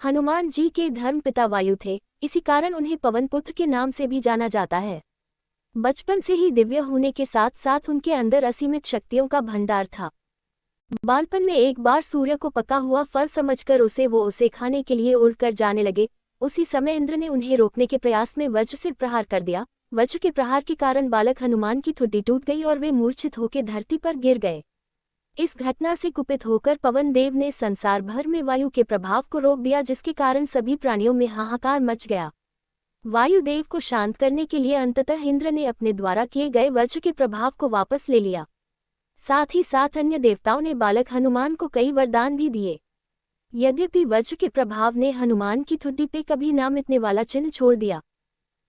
हनुमान जी के धर्म पिता वायु थे, इसी कारण उन्हें पवन पुत्र के नाम से भी जाना जाता है। बचपन से ही दिव्य होने के साथ साथ उनके अंदर असीमित शक्तियों का भंडार था। बालपन में एक बार सूर्य को पका हुआ फल समझकर उसे खाने के लिए उड़कर जाने लगे। उसी समय इंद्र ने उन्हें रोकने के प्रयास में वज्र से प्रहार कर दिया। वज्र के प्रहार के कारण बालक हनुमान की ठुड्डी टूट गई और वे मूर्छित होकर धरती पर गिर गए। इस घटना से कुपित होकर पवन देव ने संसार भर में वायु के प्रभाव को रोक दिया, जिसके कारण सभी प्राणियों में हाहाकार मच गया। वायुदेव को शांत करने के लिए अंततः इंद्र ने अपने द्वारा किए गए वज्र के प्रभाव को वापस ले लिया। साथ ही साथ अन्य देवताओं ने बालक हनुमान को कई वरदान भी दिए। यद्यपि वज्र के प्रभाव ने हनुमान की ठुड्डी पे कभी ना मिटने वाला चिन्ह छोड़ दिया।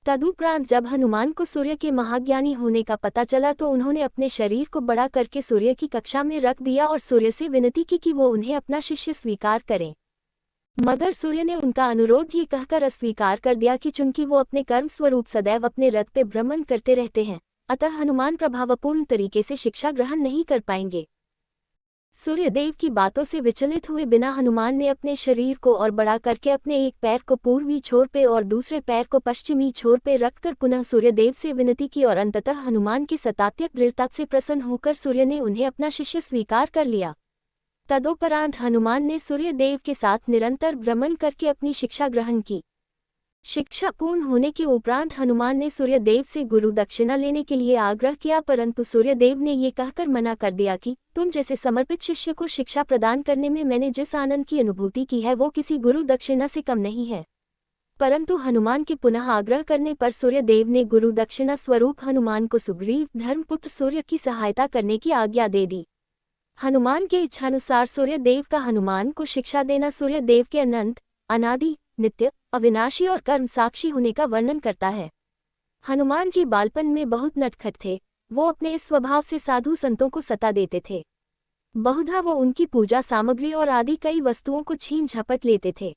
तदुपरांत जब हनुमान को सूर्य के महाज्ञानी होने का पता चला तो उन्होंने अपने शरीर को बड़ा करके सूर्य की कक्षा में रख दिया और सूर्य से विनती की कि वो उन्हें अपना शिष्य स्वीकार करें। मगर सूर्य ने उनका अनुरोध ये कहकर अस्वीकार कर दिया कि चूंकि वो अपने कर्म स्वरूप सदैव अपने रथ पे भ्रमण करते रहते हैं, अतः हनुमान प्रभावपूर्ण तरीके से शिक्षा ग्रहण नहीं कर पाएंगे। सूर्यदेव की बातों से विचलित हुए बिना हनुमान ने अपने शरीर को और बड़ा करके अपने एक पैर को पूर्वी छोर पे और दूसरे पैर को पश्चिमी छोर पे रखकर पुनः सूर्यदेव से विनती की और अंततः हनुमान की सतात्यक दृढ़ता से प्रसन्न होकर सूर्य ने उन्हें अपना शिष्य स्वीकार कर लिया। तदोपरांत हनुमान ने सूर्यदेव के साथ निरंतर भ्रमण करके अपनी शिक्षा ग्रहण की। शिक्षा पूर्ण होने के उपरांत हनुमान ने सूर्यदेव से गुरु दक्षिणा लेने के लिए आग्रह किया, परंतु सूर्यदेव ने ये कहकर मना कर दिया कि तुम जैसे समर्पित शिष्य को शिक्षा प्रदान करने में मैंने जिस आनंद की अनुभूति की है वो किसी गुरु दक्षिणा से कम नहीं है। परंतु हनुमान के पुनः आग्रह करने पर सूर्यदेव ने गुरु दक्षिणा स्वरूप हनुमान को सुग्रीव धर्मपुत्र सूर्य की सहायता करने की आज्ञा दे दी। हनुमान के इच्छानुसार सूर्यदेव का हनुमान को शिक्षा देना सूर्यदेव के अनंत, अनादि, नित्य, अविनाशी और कर्म साक्षी होने का वर्णन करता है। हनुमान जी बालपन में बहुत नटखट थे। वो अपने इस स्वभाव से साधु संतों को सता देते थे। बहुधा वो उनकी पूजा सामग्री और आदि कई वस्तुओं को छीन झपट लेते थे।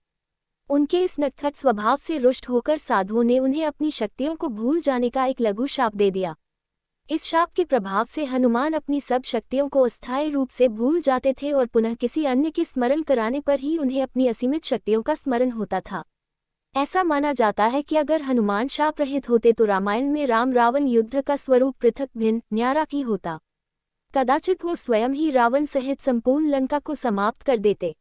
उनके इस नटखट स्वभाव से रुष्ट होकर साधुओं ने उन्हें अपनी शक्तियों को भूल जाने का एक लघु शाप दे दिया। इस शाप के प्रभाव से हनुमान अपनी सब शक्तियों को अस्थायी रूप से भूल जाते थे और पुनः किसी अन्य के स्मरण कराने पर ही उन्हें अपनी असीमित शक्तियों का स्मरण होता था। ऐसा माना जाता है कि अगर हनुमान शाप रहित होते तो रामायण में राम रावण युद्ध का स्वरूप पृथक भिन्न न्यारा ही होता। कदाचित वो स्वयं ही रावण सहित संपूर्ण लंका को समाप्त कर देते।